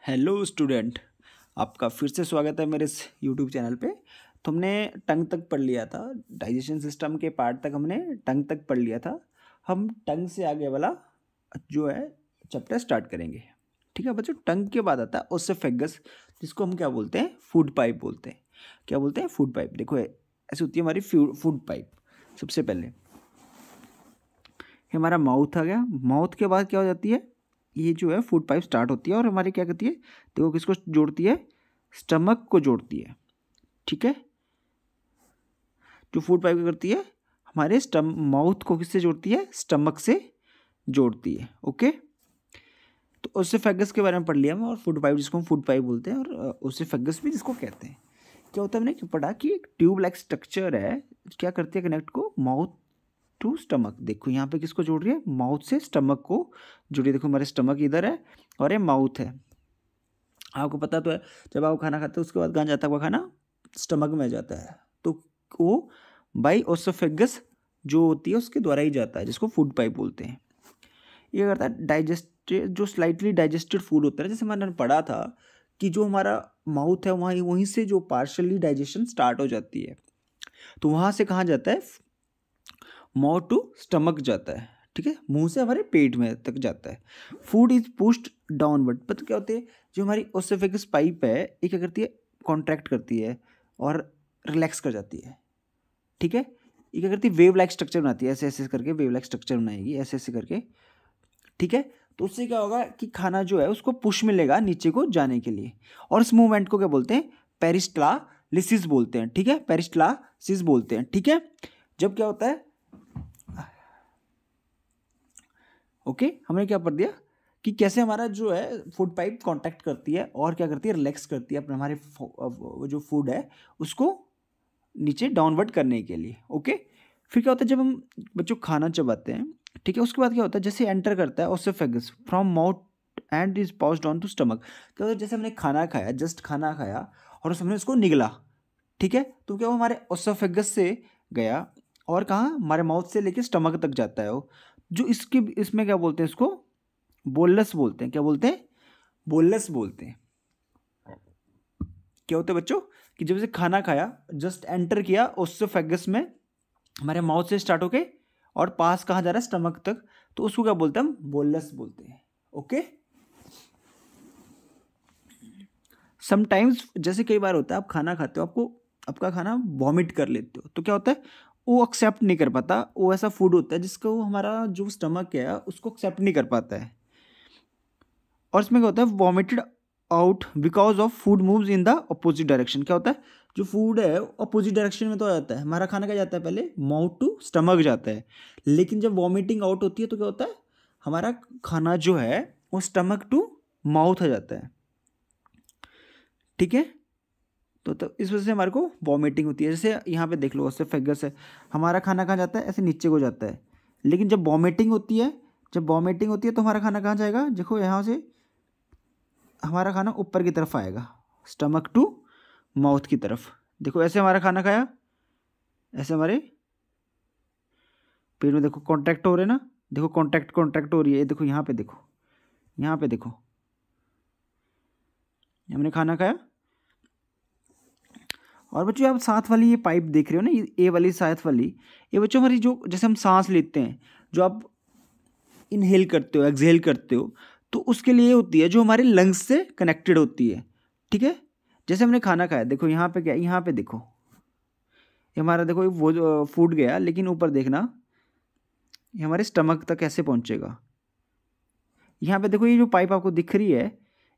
Hello student, आपका फिर से स्वागत है मेरे इस यूट्यूब चैनल पे। तो हमने टंग तक पढ़ लिया था, डाइजेशन सिस्टम के पार्ट तक हमने टंग तक पढ़ लिया था। हम टंग से आगे वाला जो है चैप्टर स्टार्ट करेंगे। ठीक है बच्चों, टंग के बाद आता है ओसोफेगस, जिसको हम क्या बोलते हैं, फूड पाइप बोलते हैं। क्या बोलते हैं? Food pipe. देखो ऐसी होती है हमारी फूड पाइप। सबसे पहले हमारा माउथ आ गया, माउथ के बाद क्या हो जाती है, ये जो है फूड पाइप स्टार्ट होती है और हमारी क्या करती है, देखो किसको जोड़ती है, स्टमक को जोड़ती है। ठीक है, जो फूड पाइप क्या करती है, हमारे माउथ को किससे जोड़ती है, स्टमक से जोड़ती है। ओके, तो ओसोफेगस के बारे में पढ़ लिया हमने, और फूड पाइप जिसको हम फूड पाइप बोलते हैं, और ओसोफेगस भी जिसको कहते हैं। क्या होता है, हमने पढ़ा कि एक ट्यूब लाइक स्ट्रक्चर है, क्या करती है, कनेक्ट को माउथ टू स्टमक। देखो यहाँ पे किसको जोड़ रही है, माउथ से स्टमक को जोड़ी। देखो हमारे स्टमक इधर है और ये माउथ है। आपको पता तो है, जब आप खाना खाते हो उसके बाद कहाँ जाता है वो खाना, स्टमक में जाता है। तो वो बाई ओसोफेगस जो होती है उसके द्वारा ही जाता है, जिसको फूड पाइप बोलते हैं। ये करता है डाइजेस्ट, जो स्लाइटली डाइजेस्टेड फूड होता है, जैसे मैंने पढ़ा था कि जो हमारा माउथ है वहाँ वहीं से जो पार्शली डाइजेशन स्टार्ट हो जाती है, तो वहाँ से कहाँ जाता है, माउथ टू स्टमक जाता है। ठीक है, मुंह से हमारे पेट में तक जाता है। Food is pushed downward. पता क्या होते हैं, जो हमारी ओसोफेगस पाइप है ये क्या करती है, कॉन्ट्रैक्ट करती है और रिलैक्स कर जाती है। ठीक है, ये क्या करती है, वेव लाइक स्ट्रक्चर बनाती है, ऐसे ऐसे करके वेव लाइक स्ट्रक्चर बनाएगी, ऐसे ऐसे करके। ठीक है, तो उससे क्या होगा कि खाना जो है उसको पुश मिलेगा नीचे को जाने के लिए, और इस मूवमेंट को क्या बोलते हैं, पेरिस्टालिसिस बोलते हैं। ठीक है, पेरिस्टालिसिस बोलते हैं। ठीक है, जब क्या होता है, ओके हमने क्या पढ़ दिया कि कैसे हमारा जो है फूड पाइप कांटेक्ट करती है और क्या करती है, रिलैक्स करती है अपने हमारे जो फूड है उसको नीचे डाउनवर्ड करने के लिए। ओके, फिर क्या होता है, जब हम बच्चों खाना चबाते हैं, ठीक है, उसके बाद क्या होता है, जैसे एंटर करता है oesophagus from mouth and is passed on to stomach. क्या होता है, जैसे हमने खाना खाया, जस्ट खाना खाया और हमने उसको निगला, ठीक है, तो क्या वो हमारे ओसोफेगस से गया और कहाँ, हमारे माउथ से लेके स्टमक तक जाता है वो। जो इसके इसमें क्या बोलते हैं, इसको बोलस बोलते हैं। क्या बोलते हैं, बोलस बोलते हैं। क्या होता है बच्चों कि जब से खाना खाया, जस्ट एंटर किया ओसोफेगस में, हमारे माउथ से स्टार्ट होके और पास कहाँ जा रहा है, स्टमक तक, तो उसको क्या बोलते हैं, हम बोलस बोलते हैं। ओके, समटाइम्स जैसे कई बार होता है आप खाना खाते हो, आपको आपका खाना वॉमिट कर लेते हो, तो क्या होता है, वो एक्सेप्ट नहीं कर पाता, वो ऐसा फूड होता है जिसको हमारा जो स्टमक है उसको एक्सेप्ट नहीं कर पाता है, और इसमें क्या होता है, vomited out because of food moves in the opposite direction. क्या होता है, जो फूड है अपोजिट डायरेक्शन में तो आ जाता है, हमारा खाना क्या जाता है, पहले माउथ टू स्टमक जाता है, लेकिन जब वॉमिटिंग आउट होती है तो क्या होता है, हमारा खाना जो है वो स्टमक टू माउथ आ जाता है। ठीक है, तो इस वजह से हमारे को वॉमिटिंग होती है। जैसे यहाँ पे देख लो, ओसोफेगस है, हमारा खाना कहाँ जाता है, ऐसे नीचे को जाता है, लेकिन जब वॉमिटिंग होती है, जब वॉमिटिंग होती है तो हमारा खाना कहाँ जाएगा, देखो यहाँ से हमारा खाना ऊपर की तरफ आएगा, स्टमक टू माउथ की तरफ। देखो ऐसे हमारा खाना खाया, ऐसे हमारे पेट में देखो कॉन्ट्रैक्ट हो रहे ना, देखो कॉन्ट्रैक्ट हो रही है, देखो यहाँ पे देखो, यहाँ पे देखो, हमने खाना खाया। और बच्चों आप साथ वाली ये पाइप देख रहे हो ना, ये वाली साथ वाली, ये बच्चों हमारी जो, जैसे हम सांस लेते हैं, जो आप इनहेल करते हो, एक्सहेल करते हो, तो उसके लिए होती है, जो हमारे लंग्स से कनेक्टेड होती है। ठीक है, जैसे हमने खाना खाया, देखो यहाँ पे क्या, यहाँ पे देखो, ये हमारा देखो वो फूड गया, लेकिन ऊपर देखना ये हमारे स्टमक तक कैसे पहुँचेगा। यहाँ पे देखो ये जो पाइप आपको दिख रही है,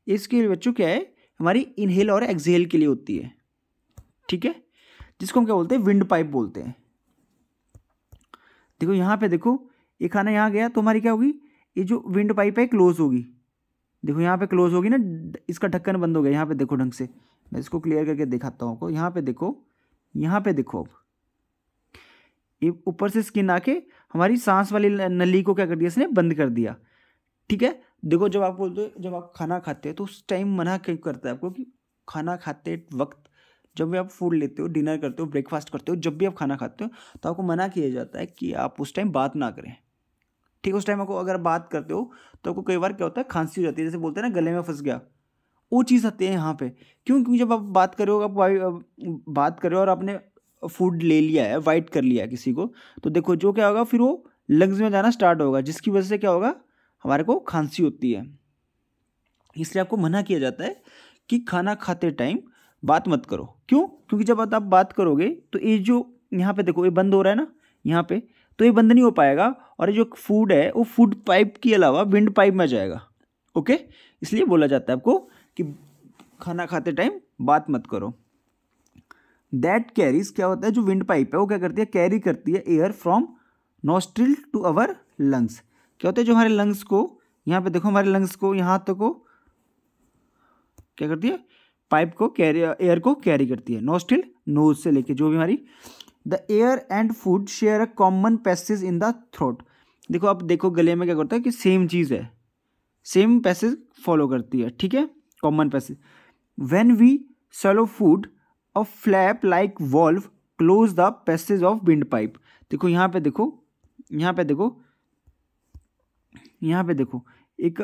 इसके लिए बच्चों क्या है, हमारी इनहेल और एक्सहेल के लिए होती है। ठीक है, जिसको हम क्या बोलते हैं, विंड पाइप बोलते हैं। देखो यहाँ पे देखो, ये खाना यहाँ गया तो हमारी क्या होगी, ये जो विंड पाइप है क्लोज होगी। देखो यहाँ पे क्लोज होगी ना, इसका ढक्कन बंद हो गया। यहाँ पे देखो ढंग से, मैं इसको क्लियर करके दिखाता हूँ आपको। यहाँ पे देखो, यहाँ पे देखो, अब ये ऊपर से स्किन आके हमारी सांस वाली नली को क्या कर दिया, इसने बंद कर दिया। ठीक है, देखो जब आप बोलते हो, जब आप खाना खाते हो तो उस टाइम मना क्यों करता है आपको, कि खाना खाते वक्त, जब भी आप फूड लेते हो, डिनर करते हो, ब्रेकफास्ट करते हो, जब भी आप खाना खाते हो, तो आपको मना किया जाता है कि आप उस टाइम बात ना करें। ठीक है, उस टाइम आपको अगर बात करते हो तो आपको कई बार क्या होता है, खांसी हो जाती है, जैसे बोलते हैं ना, गले में फंस गया, वो चीज़ आती है यहाँ पे। क्यों? क्योंकि जब आप बात करो, बात करो और आपने फूड ले लिया है, वाइट कर लिया है किसी को, तो देखो जो क्या होगा, फिर वो लंग्स में जाना स्टार्ट होगा, जिसकी वजह से क्या होगा, हमारे को खांसी होती है। इसलिए आपको मना किया जाता है कि खाना खाते टाइम बात मत करो। क्यों? क्योंकि जब आप बात करोगे तो ये जो यहाँ पे देखो, ये बंद हो रहा है ना यहाँ पे, तो ये बंद नहीं हो पाएगा, और ये जो फूड है वो फूड पाइप के अलावा विंड पाइप में जाएगा। ओके, इसलिए बोला जाता है आपको कि खाना खाते टाइम बात मत करो। दैट कैरीज, क्या होता है, जो विंड पाइप है वो क्या करती है, कैरी करती है air from nostril to our lungs. क्या होता है, जो हमारे लंग्स को, यहाँ पे देखो हमारे लंग्स को, यहाँ तक को क्या करती है, पाइप को कैरी, एयर को कैरी करती है, नोस्ट्रिल नोज से लेके जो भी हमारी। The air and food share a common passage in the throat. देखो आप देखो गले में क्या करता है कि सेम चीज़ है, सेम पैसेज फॉलो करती है, ठीक है, common passage. When we swallow food, a flap like valve close the passage of wind pipe. देखो यहाँ पे देखो, यहाँ पे देखो, यहाँ पे देखो, एक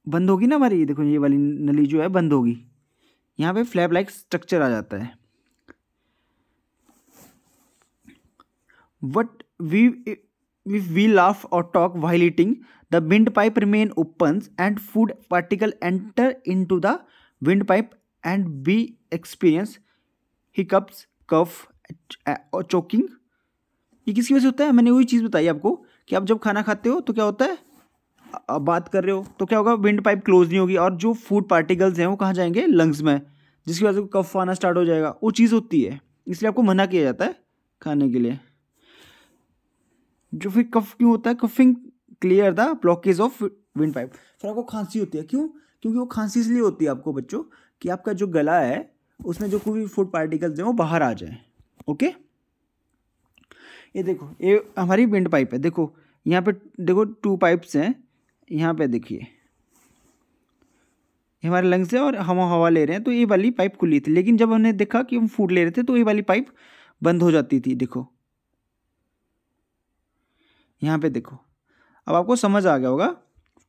बंद होगी ना हमारी, देखो ये वाली नली जो है बंद होगी, यहाँ पे फ्लैप लाइक स्ट्रक्चर आ जाता है। वट वी लाफ और talk while eating, the windpipe remain open and food particle enter into the windpipe and we experience hiccups, cough और choking। ये किसकी वजह से होता है? मैंने वही चीज़ बताई आपको कि आप जब खाना खाते हो तो क्या होता है, आप बात कर रहे हो तो क्या होगा, विंड पाइप क्लोज नहीं होगी और जो फूड पार्टिकल्स हैं वो कहाँ जाएंगे, लंग्स में, जिसकी वजह से कफ आना स्टार्ट हो जाएगा। वो चीज़ होती है, इसलिए आपको मना किया जाता है खाने के लिए। जो फिर कफ क्यों होता है, coughing clear the blockage of wind pipe. फिर आपको खांसी होती है, क्यों? क्योंकि वो खांसी इसलिए होती है आपको बच्चों कि आपका जो गला है उसमें जो कोई भी फूड पार्टिकल्स हैं वो बाहर आ जाए। ओके, ये देखो ये हमारी विंड पाइप है, देखो यहाँ पे देखो 2 पाइप्स हैं, यहाँ पे देखिए ये हमारे लंग्स है और हम हवा ले रहे हैं, तो ये वाली पाइप खुली थी, लेकिन जब हमने देखा कि हम फूड ले रहे थे तो ये वाली पाइप बंद हो जाती थी। देखो यहाँ पे देखो, अब आपको समझ आ गया होगा,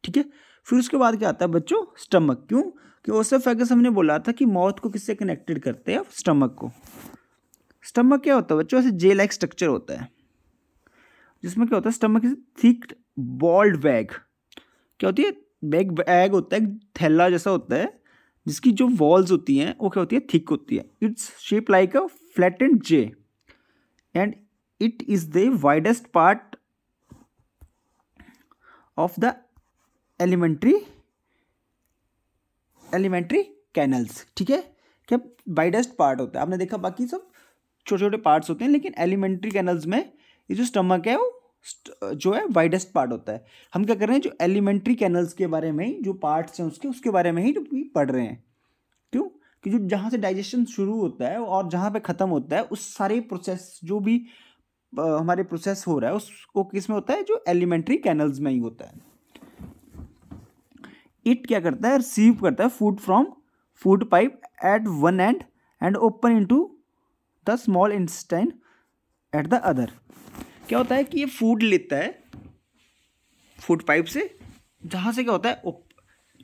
ठीक है। फिर उसके बाद क्या आता है बच्चों, स्टमक। क्यों? कि ओसोफेगस हमने बोला था कि माउथ को किससे कनेक्टेड करते हैं, स्टमक को। स्टमक क्या होता है बच्चों, ऐसे जे लाइक स्ट्रक्चर होता है, जिसमें क्या होता है, stomach is thick walled bag. क्या होती है, बैग होता है, थैला जैसा होता है, जिसकी जो वॉल्स होती हैं वो क्या होती है, थिक होती है। Its shape like a flattened J and it is the widest part of the alimentary canals. ठीक है, क्या वाइडेस्ट पार्ट होता है, आपने देखा बाकी सब छोटे छोटे पार्ट्स होते हैं, लेकिन एलिमेंट्री कैनल्स में ये जो स्टमक है वो जो है वाइडेस्ट पार्ट होता है। हम क्या कर रहे हैं, जो एलिमेंट्री कैनल्स के बारे में ही, जो पार्ट्स हैं उसके बारे में ही पढ़ रहे हैं। क्यों? कि जो जहाँ से डाइजेशन शुरू होता है और जहाँ पे ख़त्म होता है, उस सारे प्रोसेस जो भी हमारे प्रोसेस हो रहा है उसको किस में होता है, जो एलिमेंट्री कैनल्स में ही होता है। इट क्या करता है, रिसीव करता है food from food pipe at one end and open into the small intestine at the other. क्या होता है कि ये फूड लेता है फूड पाइप से, जहाँ से क्या होता है,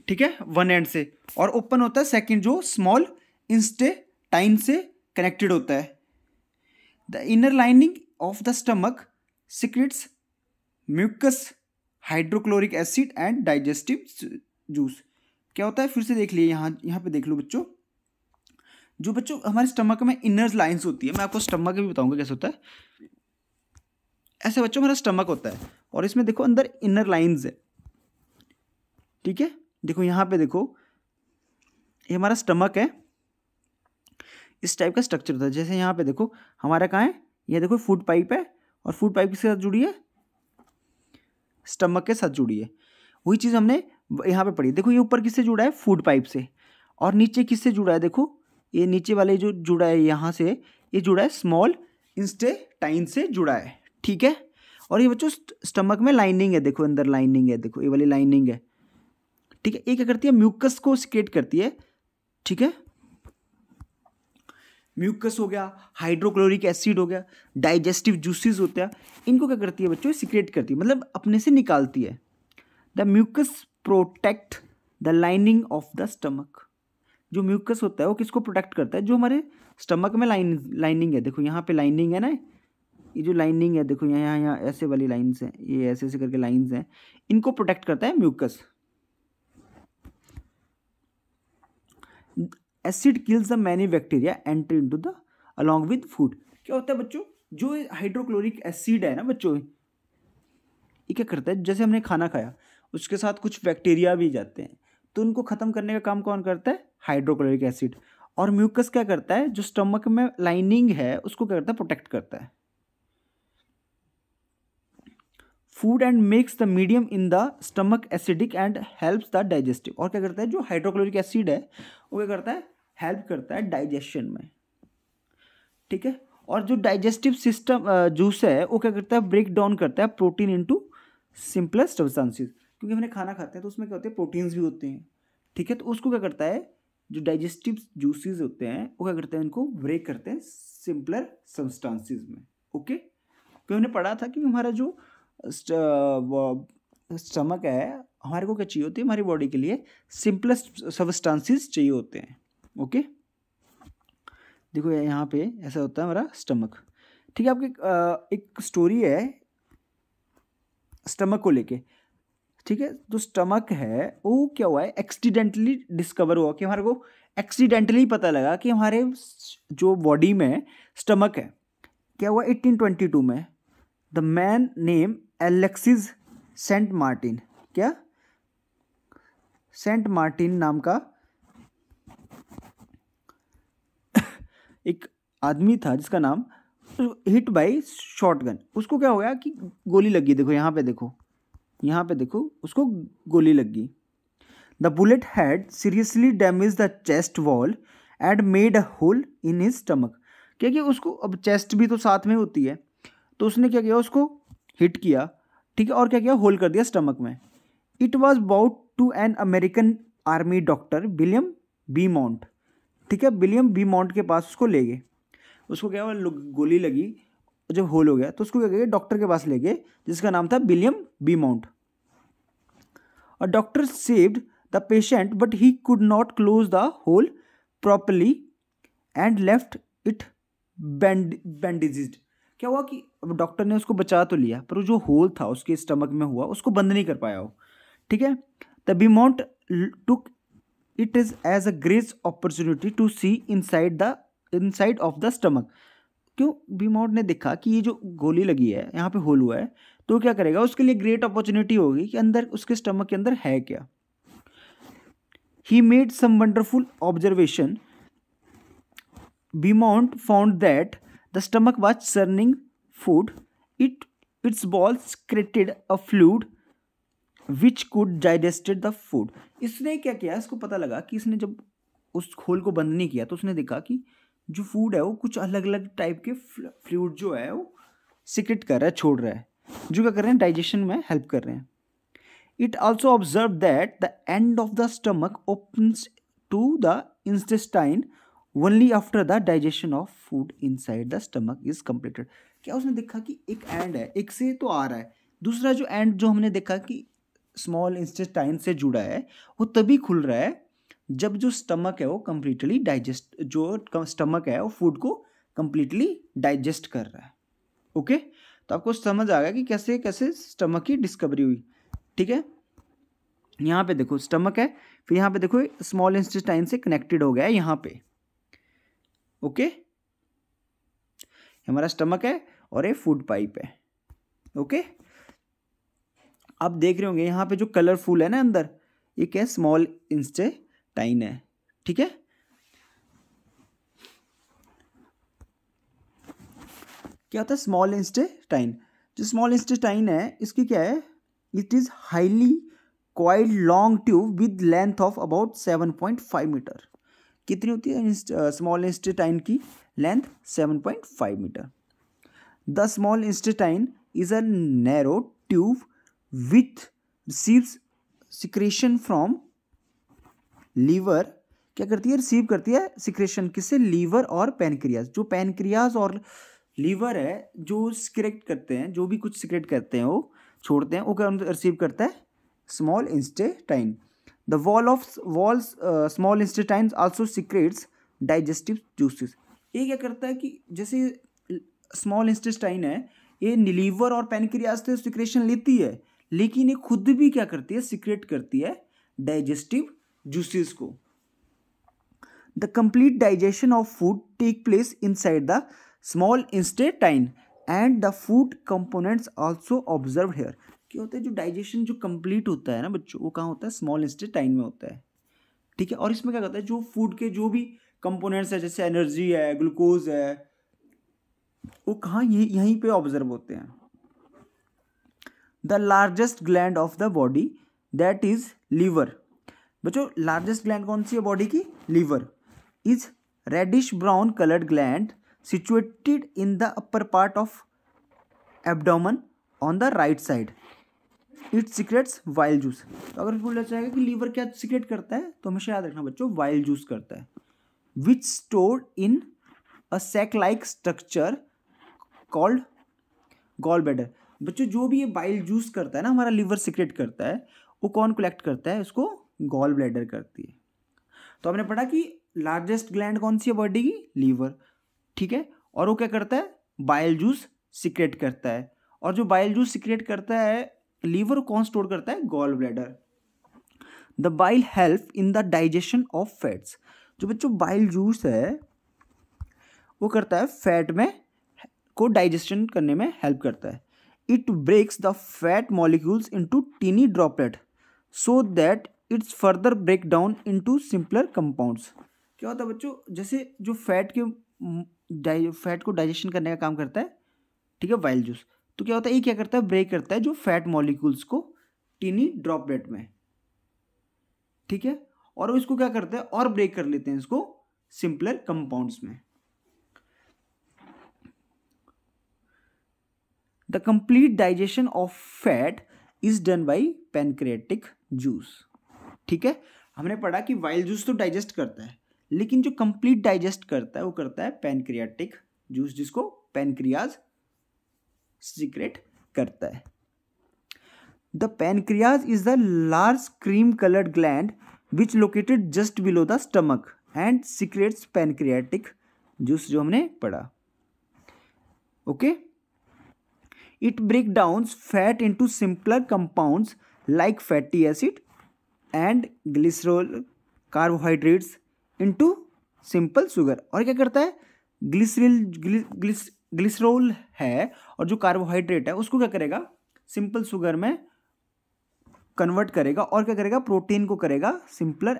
ठीक है, वन एंड से, और ओपन होता है सेकंड जो स्मॉल इंटेस्टाइन से कनेक्टेड होता है। The inner lining of the stomach secretes mucus, hydrochloric acid and digestive juice. क्या होता है, फिर से देख लिए, यहाँ पे देख लो बच्चों, जो बच्चों हमारे स्टमक में इनर लाइंस होती है, मैं आपको स्टमक भी बताऊंगा कैसे होता है। ऐसे बच्चों हमारा स्टमक होता है और इसमें देखो अंदर इनर लाइंस है, ठीक है। देखो यहाँ पे देखो, ये हमारा स्टमक है, इस टाइप का स्ट्रक्चर होता है। जैसे यहाँ पे देखो हमारा कहाँ है, ये देखो फूड पाइप है, और फूड पाइप किसके साथ जुड़ी है, स्टमक के साथ जुड़ी है। वही चीज़ हमने यहाँ पे पढ़ी। देखो ये ऊपर किससे जुड़ा है, फूड पाइप से, और नीचे किससे जुड़ा है, देखो ये नीचे वाले जो जुड़ा है यहाँ से, ये जुड़ा है स्मॉल इंटेस्टाइन से जुड़ा है, ठीक है। और ये बच्चों स्टमक में लाइनिंग है, देखो अंदर लाइनिंग है, देखो ये वाली लाइनिंग है, ठीक है। ये क्या करती है, म्यूकस को सिक्रेट करती है, ठीक है। म्यूकस हो गया, हाइड्रोक्लोरिक एसिड हो गया, डाइजेस्टिव जूसेस होते हैं, इनको क्या करती है बच्चों, सिक्रेट करती है, मतलब अपने से निकालती है। The mucus protect the lining of the stomach. जो म्यूकस होता है वो किसको प्रोटेक्ट करता है, जो हमारे स्टमक में लाइनिंग है, देखो यहाँ पे लाइनिंग है ना, ये जो लाइनिंग है देखो यहाँ ऐसे वाली लाइन्स हैं, ये ऐसे ऐसे करके लाइन्स हैं, इनको प्रोटेक्ट करता है mucus. Acid kills the many bacteria enter into the along with food. क्या होता है बच्चों, जो हाइड्रोक्लोरिक एसिड है ना बच्चों, ये क्या करता है, जैसे हमने खाना खाया उसके साथ कुछ बैक्टीरिया भी जाते हैं, तो उनको ख़त्म करने का काम कौन करता है, हाइड्रोक्लोरिक एसिड। और म्यूकस क्या करता है, जो स्टमक में लाइनिंग है उसको क्या करता है, प्रोटेक्ट करता है। Food and makes the medium in the stomach acidic and helps the digestive. और क्या करता है, जो हाइड्रोक्लोरिक एसिड है वो क्या करता है, हेल्प करता है डाइजेशन में, ठीक है। और जो डाइजेस्टिव सिस्टम जूस है वो क्या करता है, ब्रेक डाउन करता है प्रोटीन इनटू सिंपलर सब्सटेंसेस, क्योंकि हमने खाना खाते हैं तो उसमें क्या होते हैं, प्रोटीन्स भी होते हैं, ठीक है। तो उसको क्या करता है, जो डाइजेस्टिव जूसेस होते हैं वो क्या करते हैं, इनको ब्रेक करते हैं सिंपलर सब्सटेंसेस में, ओके। क्योंकि हमने पढ़ा था कि हमारा जो स्टमक है हमारे को क्या चाहिए होती है, हमारी बॉडी के लिए सिंपलर सब्सटेंसेस चाहिए होते हैं, ओके। देखो यहाँ पे ऐसा होता है हमारा स्टमक, ठीक है। आपकी एक स्टोरी है स्टमक को लेके, ठीक है। जो स्टमक है वो क्या हुआ है, एक्सीडेंटली डिस्कवर हुआ, कि हमारे को एक्सीडेंटली पता लगा कि हमारे जो बॉडी में स्टमक है। क्या हुआ 1822 में, the man name Alexis Saint Martin, क्या सेंट मार्टिन नाम का एक आदमी था जिसका नाम, हिट बाय शॉटगन, उसको क्या हो गया कि गोली लगी, देखो यहाँ पे देखो, यहाँ पे देखो उसको गोली लगी। The bullet had seriously damage the chest wall and made a hole in his stomach. क्या कि उसको अब चेस्ट भी तो साथ में होती है, तो उसने क्या किया, उसको हिट किया, ठीक है, और क्या किया, होल कर दिया स्टमक में। It was bout to an American army doctor William B Mount, ठीक है, विलियम बी माउंट के पास उसको ले गए। उसको क्या हुआ, गोली लगी, जब होल हो गया तो उसको क्या किया, डॉक्टर के पास ले गए जिसका नाम था विलियम बी माउंट। और doctor saved the patient but he could not close the hole properly and left it bandaged. क्या हुआ कि अब डॉक्टर ने उसको बचा तो लिया, पर जो होल था उसके स्टमक में हुआ उसको बंद नहीं कर पाया वो, ठीक है। The B Mount took it is as a great opportunity to see inside of the stomach. क्यों, बी माउंट ने देखा कि ये जो गोली लगी है यहाँ पे होल हुआ है, तो क्या करेगा, उसके लिए ग्रेट अपॉर्चुनिटी होगी कि अंदर उसके स्टमक के अंदर है क्या। He made some wonderful observation. B Mount found that the stomach was churning food, its balls created a fluid which could digested the food. इसने क्या किया, इसको पता लगा कि इसने जब उस होल को बंद नहीं किया तो उसने देखा कि जो फूड है वो कुछ अलग अलग टाइप के फ्लूइड जो है वो सिक्रेट कर रहा है, छोड़ रहा है, जो क्या कर रहे हैं, डाइजेशन में हेल्प कर रहे हैं। It also observe that the end of the stomach opens to the intestine only after the digestion of food inside the stomach is completed. क्या उसने देखा कि एक एंड है, एक से तो आ रहा है, दूसरा जो एंड जो हमने देखा कि स्मॉल इंटेस्टाइन से जुड़ा है वो तभी खुल रहा है जब जो स्टमक है वो कंप्लीटली डाइजेस्ट, जो स्टमक है वो फूड को कंप्लीटली डाइजेस्ट कर रहा है, ओके। तो आपको समझ आ गया कि कैसे कैसे स्टमक की डिस्कवरी हुई, ठीक है। यहाँ पे देखो स्टमक है, फिर यहाँ पे देखो स्मॉल इंटेस्टाइन से कनेक्टेड हो गया है यहाँ पे, ओके। हमारा स्टमक है और ये फूड पाइप है, ओके। आप देख रहे होंगे यहाँ पे जो कलरफुल है ना अंदर, ये क्या है, स्मॉल इंटेस्टाइन है, ठीक है। क्या होता है स्मॉल इंटेस्टाइन, जो स्मॉल इंटेस्टाइन है इसकी क्या है, it is highly coiled long tube with length of about 7.5 metre. कितनी होती है स्मॉल इंटेस्टाइन की length, 7.5 metre. The small intestine is a narrow tube with receives secretion from liver. क्या करती है, रिसीव करती है सिक्रेशन, किससे, लीवर और पैनक्रियाज। जो पैनक्रियाज और लीवर है जो सिक्रेट करते हैं, जो भी कुछ सिक्रेट करते हैं वो छोड़ते हैं, वो क्या रिसीव करता है, small intestine. The walls small intestines also secrets digestive juices. ये क्या करता है कि जैसे स्मॉल इंटेस्टाइन है, ये लीवर और पैनक्रियाज से सिक्रेशन लेती है, लेकिन ये खुद भी क्या करती है, सीक्रेट करती है डाइजेस्टिव जूसेस को। The complete digestion of food take place inside the small intestine and the food components also observe here. क्या होता है, जो डाइजेशन जो कंप्लीट होता है ना बच्चों, वो कहाँ होता है, स्मॉल इंटेस्टाइन में होता है। ठीक है, और इसमें क्या करता है, जो फूड के जो भी कंपोनेंट्स है, जैसे एनर्जी है, ग्लूकोज है, वो कहाँ, यहीं पे ऑब्जर्व होते हैं। The largest gland of the body that is liver. बच्चों लार्जेस्ट ग्लैंड कौन सी है बॉडी की, liver, is reddish brown coloured gland situated in the upper part of abdomen on the right side. It secretes bile juice. तो अगर बोला जाएगा कि लीवर क्या सीक्रेट करता है, तो हमेशा याद रखना बच्चों, वाइल जूस करता है, which stored in a sac like structure called gall bladder. बच्चों जो भी ये बाइल जूस करता है ना, हमारा लीवर सीक्रेट करता है, वो कौन कलेक्ट करता है, उसको गॉल ब्लैडर करती है। तो हमने पढ़ा कि लार्जेस्ट ग्लैंड कौन सी है बॉडी की, लीवर। ठीक है, और वो क्या करता है, बाइल जूस सीक्रेट करता है, और जो बाइल जूस सीक्रेट करता है लीवर, कौन स्टोर करता है, gall bladder. The bile help in the digestion of fats. जो बच्चों बाइल जूस है वो करता है फैट में को डाइजेशन करने में हेल्प करता है। It breaks the fat molecules into tiny droplet so that its further break down into simpler compounds. क्या होता है बच्चों, जैसे जो फैट को डाइजेशन करने का काम करता है, ठीक है, बाइल जूस, तो क्या होता है, ये क्या करता है, ब्रेक करता है जो फैट मॉलिक्यूल्स को टीनी ड्रॉपलेट में। ठीक है, और वो इसको क्या करते हैं, और ब्रेक कर लेते हैं इसको सिंपलर कंपाउंड्स में। The complete digestion of fat is done by pancreatic juice. ठीक है, हमने पढ़ा कि वाइल जूस तो डाइजेस्ट करता है, लेकिन जो कंप्लीट डाइजेस्ट करता है वो करता है पैनक्रियाटिक जूस, जिसको पैनक्रियाज सीक्रेट करता है। The pancreas is the large cream coloured gland which located just below the stomach and secrets pancreatic juice, जो हमने पढ़ा। Okay, it breaks down fat into simpler compounds like fatty acid and glycerol carbohydrates into simple sugar। और क्या करता है, glycerol है और जो कार्बोहाइड्रेट है उसको क्या करेगा, सिंपल शुगर में कन्वर्ट करेगा, और क्या करेगा, प्रोटीन को करेगा सिंपलर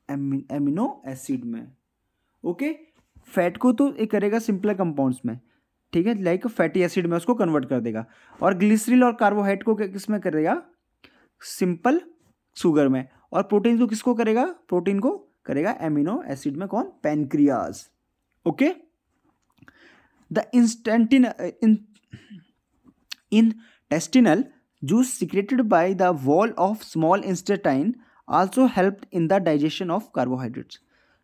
एमिनो एसिड में। ओके, फैट को तो एक करेगा सिंपलर कंपाउंड्स में, ठीक है, लाइक फैटी एसिड में उसको कन्वर्ट कर देगा, और ग्लिसरील और कार्बोहाइड्रेट को किस में करेगा, सिंपल शुगर में, और प्रोटीन को किसको करेगा, प्रोटीन को करेगा एमिनो एसिड में, कौन, pancreas. Okay, the intestinal juice secreted by the wall of small intestine also helped in the digestion of carbohydrates।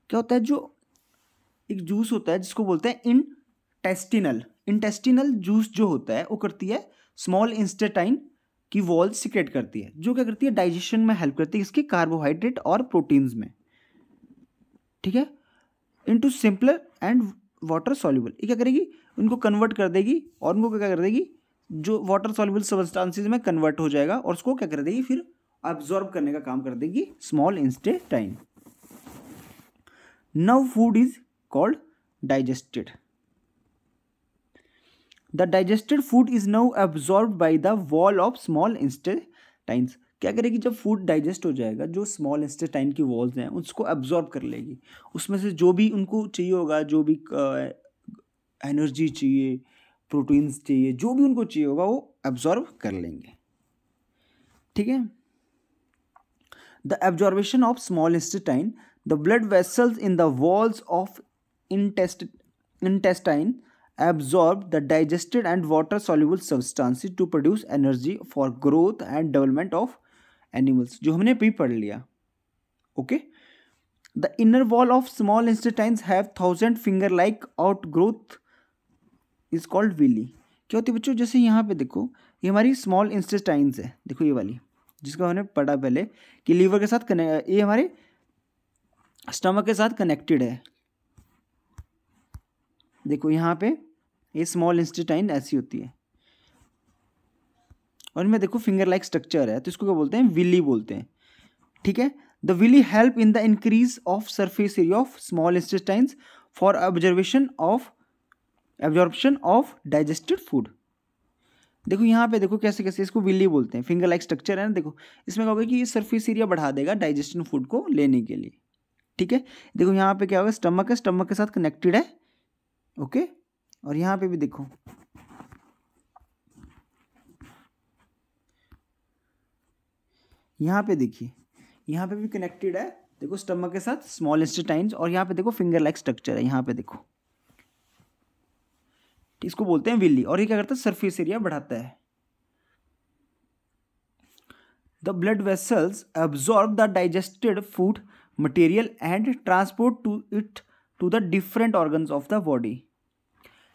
क्या होता है, जो एक जूस होता है जिसको बोलते हैं इंटेस्टिनल जूस, जो होता है वो करती है स्मॉल इंटेस्टाइन की वॉल सीक्रेट करती है, जो क्या करती है, डाइजेशन में हेल्प करती है इसके कार्बोहाइड्रेट और प्रोटीन्स में। ठीक है, into simpler and water soluble, ये क्या करेगी, उनको कन्वर्ट कर देगी, और उनको क्या कर देगी, जो वाटर सॉल्युबल सब्सटेंसेस में कन्वर्ट हो जाएगा, और उसको क्या कर देगी, फिर अब्जॉर्ब करने का काम कर देगी small intestine. Now food is called digested. The digested food is now absorbed by the wall of small intestines. क्या करेगी, जब फूड डाइजेस्ट हो जाएगा, जो स्मॉल इंटेस्टाइन की वॉल्स हैं उसको एब्जॉर्ब कर लेगी, उसमें से जो भी उनको चाहिए होगा, जो भी एनर्जी चाहिए, प्रोटीन्स चाहिए, जो भी उनको चाहिए होगा वो एब्जॉर्ब कर लेंगे। ठीक है, the absorption of small intestine, the blood vessels in the walls of intestine absorb the digested and water soluble substances to produce energy for growth and development of animals, जो हमने भी पढ़ लिया। Okay, the inner wall of small intestines have 1000 finger like outgrowth is called villi। क्या होती है बच्चों, जैसे यहाँ पे देखो, ये हमारी स्मॉल इंटेस्टाइन्स है, देखो ये वाली, जिसको हमने पढ़ा पहले कि लीवर के साथ ये हमारे स्टमक के साथ कनेक्टेड है। देखो यहाँ पे ये स्मॉल इंटेस्टाइन ऐसी होती है और इनमें देखो फिंगर लाइक स्ट्रक्चर है, तो इसको क्या बोलते हैं, विली बोलते हैं। ठीक है, the villi help in the increase of surface area of small intestines for observation of absorption of digested food. देखो यहाँ पे देखो कैसे कैसे इसको विली बोलते हैं, फिंगर लाइक स्ट्रक्चर है ना। देखो इसमें क्या होगा कि ये सरफेस एरिया बढ़ा देगा डाइजेशन फूड को लेने के लिए। ठीक है, देखो यहाँ पे क्या होगा, स्टमक है, स्टमक के साथ कनेक्टेड है। ओके, और यहाँ पे भी देखो यहाँ पे देखिए, यहाँ पे भी कनेक्टेड है, देखो स्टमक के साथ स्मॉल इंटेस्टाइन्स, और यहाँ पे देखो फिंगर लाइक स्ट्रक्चर है, यहाँ पे देखो, इसको बोलते हैं विली। और ये क्या करता है, सरफेस एरिया बढ़ाता है। The blood vessels absorb the digested food material and transport to it to the different organs of the body.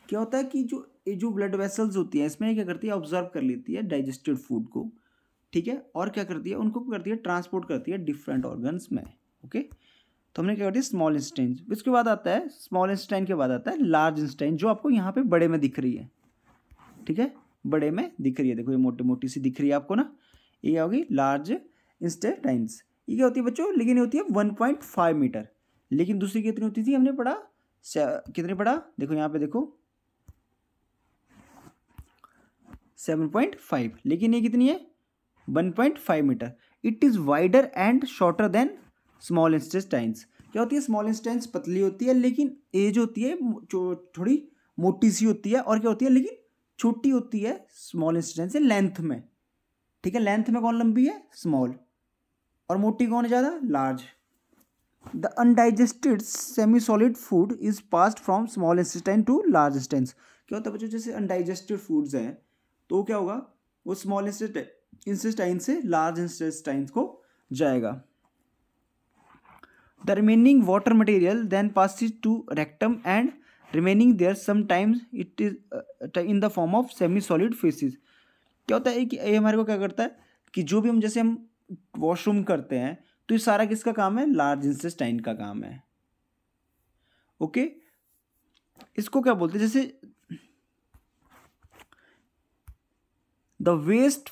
क्या होता है कि जो ब्लड वेसल्स होती हैं इसमें क्या करती है, ऑब्जर्व कर लेती है डाइजेस्टेड फूड को। ठीक है, और क्या करती है, उनको करती है ट्रांसपोर्ट करती है डिफरेंट ऑर्गन्स में। ओके, तो हमने क्या करती है स्मॉल इंटेस्टाइन, इसके बाद आता है स्मॉल इंटेस्टाइन के बाद आता है लार्ज इंटेस्टाइन, जो आपको यहाँ पे बड़े में दिख रही है। ठीक है, बड़े में दिख रही है, देखो ये मोटी मोटी सी दिख रही है आपको ना, ये होगी लार्ज इंटेस्टाइन्स। ये क्या होती है बच्चों, लेकिन ये होती है 1.5 मीटर, लेकिन दूसरी कितनी होती थी हमने पढ़ा, कितने पढ़ा, देखो यहाँ पे देखो 7.5, लेकिन ये कितनी है 1.5 metre. It is wider and shorter than small intestines. क्या होती है, स्मॉल इंटेस्टाइन्स पतली होती है, लेकिन एज होती है थोड़ी मोटी सी होती है, और क्या होती है लेकिन छोटी होती है स्मॉल इंटेस्टाइन से लेंथ में। ठीक है, लेंथ में कौन लंबी है, स्मॉल, और मोटी कौन है ज़्यादा, large. The undigested semi solid food is passed from small intestine to large intestines. क्या होता है बच्चों, जैसे अनडाइजेस्टेड फूड्स हैं तो क्या होगा, वो स्मॉल इंटेस्टाइन से लार्ज इंटेस्टाइन को जाएगा। The remaining water material then passes to rectum and remaining there sometimes it is in the form of semi solid faeces. क्या होता है कि ये हमारे को क्या करता है कि जो भी हम जैसे हम वॉशरूम करते हैं तो ये सारा किसका काम है, लार्ज इंटेस्टाइन का काम है। ओके, इसको क्या बोलते हैं, जैसे the waste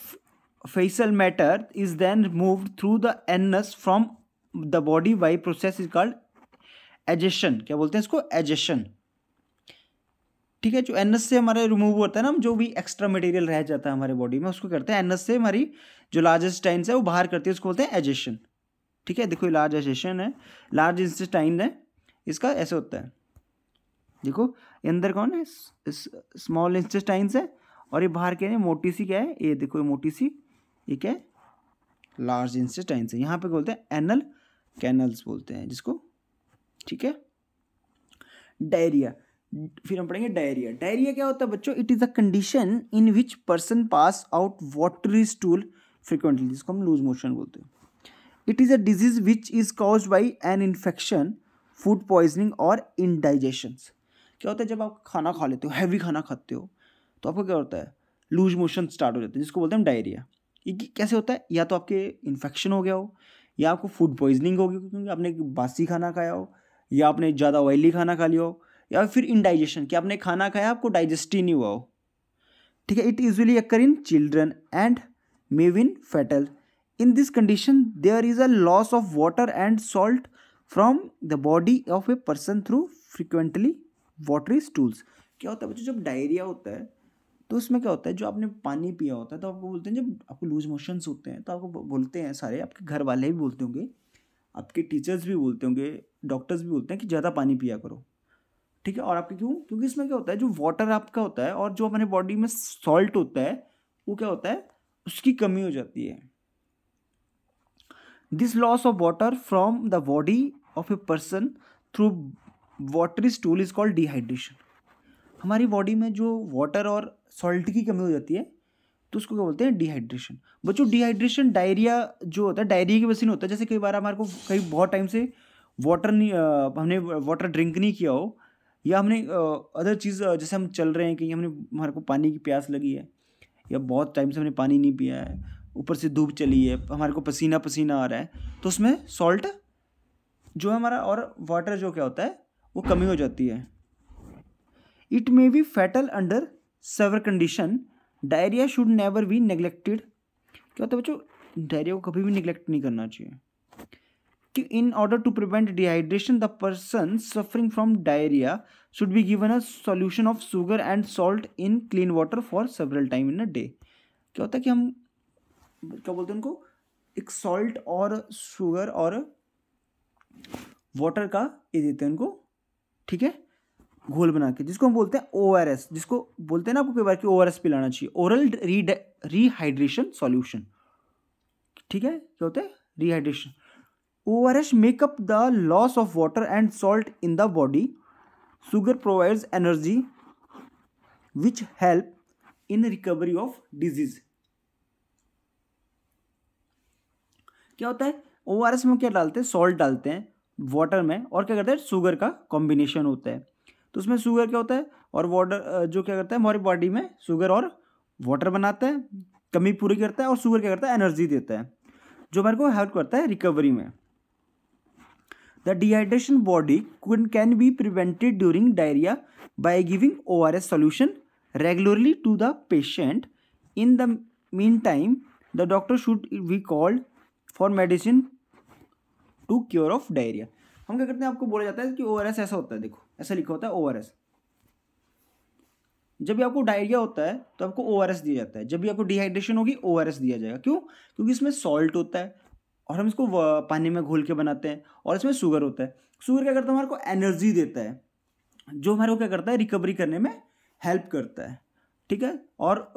faecal matter is then removed through the anus from the body by process is called egestion. क्या बोलते हैं इसको, एजेशन। ठीक है, जो एनस से हमारे रिमूव होता है ना, जो भी एक्स्ट्रा मटेरियल रह जाता है हमारे बॉडी में उसको करते हैं एनस से, हमारी जो लार्ज इंटेस्टाइन है वो बाहर करती है, उसको बोलते हैं एजेशन। ठीक है, देखो ये लार्ज एजेशन है, लार्ज इंटेस्टाइन है, इसका ऐसे होता है। देखो ये अंदर कौन है, स्मॉल इंटेस्टाइन है, और ये बाहर क्या है, मोटी सी क्या है, ये देखो ये मोटी सी, ये क्या है, लार्ज इंटेस्टाइन है। यहाँ पे बोलते हैं एनल कैनल्स बोलते हैं जिसको। ठीक है, डायरिया, फिर हम पढ़ेंगे डायरिया। डायरिया क्या होता है बच्चों, it is a condition in which person pass out watery stool frequently, जिसको हम लूज मोशन बोलते हैं। It is a disease which is caused by an infection, food poisoning और इंडाइजेशन। क्या होता है, जब आप खाना खा लेते हो, हैवी खाना खाते हो, तो आपको क्या होता है, लूज मोशन स्टार्ट हो जाते हैं, जिसको बोलते हैं डायरिया। ये कैसे होता है, या तो आपके इन्फेक्शन हो गया हो, या आपको फूड पॉइजनिंग हो गई क्योंकि आपने बासी खाना खाया हो, या आपने ज़्यादा ऑयली खाना खा लिया हो, या फिर इंडाइजेशन कि आपने खाना खाया आपको डाइजेस्ट ही नहीं हुआ हो। ठीक है, it usually occur in children and may win fatal. In this condition there is a loss of water and salt from the body of a person through frequently watery stools. क्या होता है बच्चों, जब डायरिया होता है तो उसमें क्या होता है, जो आपने पानी पिया होता है तो आपको बोलते हैं, जब आपको लूज मोशंस होते हैं तो आपको बोलते हैं, सारे आपके घर वाले भी बोलते होंगे, आपके टीचर्स भी बोलते होंगे, डॉक्टर्स भी बोलते हैं कि ज़्यादा पानी पिया करो। ठीक है, और आपके क्यों, क्योंकि इसमें क्या होता है, जो वाटर आपका होता है और जो हमारे बॉडी में सॉल्ट होता है वो क्या होता है, उसकी कमी हो जाती है। This loss of water from the body of a person through watery stool is called dehydration. हमारी बॉडी में जो वाटर और सॉल्ट की कमी हो जाती है तो उसको क्या बोलते हैं, डिहाइड्रेशन। बच्चों डिहाइड्रेशन डायरिया जो होता है, डायरिया की वजह से नहीं होता। जैसे कई बार हमारे को कई बहुत टाइम से वाटर नहीं हमने वाटर ड्रिंक नहीं किया हो, या हमने अदर चीज़ जैसे हम चल रहे हैं कि हमने हमारे को पानी की प्यास लगी है, या बहुत टाइम से हमने पानी नहीं पिया है, ऊपर से धूप चली है, हमारे को पसीना पसीना आ रहा है, तो उसमें सॉल्ट जो है हमारा और वाटर जो क्या होता है वो कमी हो जाती है। It may be fatal under severe condition, diarrhoea should never be neglected. क्या होता है बच्चों, डायरिया को कभी भी निगलेक्ट नहीं करना चाहिए कि in order to prevent dehydration the person suffering from diarrhoea should be given a solution of sugar and salt in clean water for several time in a day. क्या होता है कि हम क्या बोलते हैं उनको, एक सॉल्ट और शुगर और वाटर का ये देते हैं उनको, ठीक है, घोल बना के, जिसको हम बोलते हैं ORS, जिसको बोलते हैं ना आपको कई बार कि ORS पिलाना चाहिए, ओरल रिहाइड्रेशन सॉल्यूशन। ठीक है, क्या होता है rehydration. ORS makeup the loss of water and salt in the body. Sugar provides energy which help in recovery of disease. क्या होता है ORS में क्या डालते हैं, सॉल्ट डालते हैं वाटर में, और क्या करते हैं शुगर का कॉम्बिनेशन होता है। तो उसमें शुगर क्या होता है और वाटर जो क्या करता है हमारी बॉडी में शुगर और वाटर बनाता है, कमी पूरी करता है, और शुगर क्या करता है एनर्जी देता है जो हमारे को हेल्प करता है रिकवरी में। The dehydration body can be prevented during diarrhoea by giving ORS solution regularly to the patient. In the mean time the doctor should be called for medicine to cure of diarrhoea. हम क्या करते हैं, आपको बोला जाता है कि ORS ऐसा होता है, देखो ऐसा लिखा होता है ORS। जब भी आपको डायरिया होता है तो आपको ORS दिया जाता है, जब भी आपको डिहाइड्रेशन होगी ORS दिया जाएगा। क्यों? क्योंकि इसमें सॉल्ट होता है और हम इसको पानी में घोल के बनाते हैं, और इसमें शुगर होता है। शुगर क्या करता है हमारे को एनर्जी देता है, जो हमारे को क्या करता है रिकवरी करने में हेल्प करता है। ठीक है, और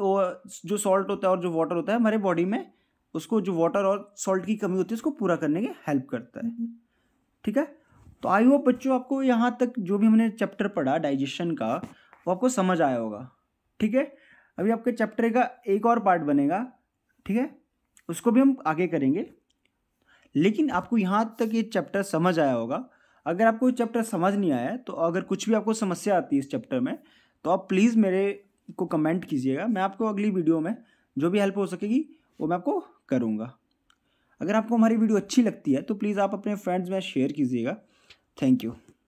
जो सॉल्ट होता है और जो वाटर होता है हमारे बॉडी में, उसको जो वाटर और सॉल्ट की कमी होती है उसको पूरा करने के हेल्प करता है। ठीक है, तो आई होप बच्चों आपको यहाँ तक जो भी हमने चैप्टर पढ़ा डाइजेशन का वो आपको समझ आया होगा। ठीक है, अभी आपके चैप्टर का एक और पार्ट बनेगा, ठीक है, उसको भी हम आगे करेंगे। लेकिन आपको यहाँ तक ये चैप्टर समझ आया होगा। अगर आपको चैप्टर समझ नहीं आया है, तो अगर कुछ भी आपको समस्या आती है इस चैप्टर में, तो आप प्लीज़ मेरे को कमेंट कीजिएगा। मैं आपको अगली वीडियो में जो भी हेल्प हो सकेगी वो मैं आपको करूँगा। अगर आपको हमारी वीडियो अच्छी लगती है तो प्लीज़ आप अपने फ्रेंड्स में शेयर कीजिएगा। Thank you.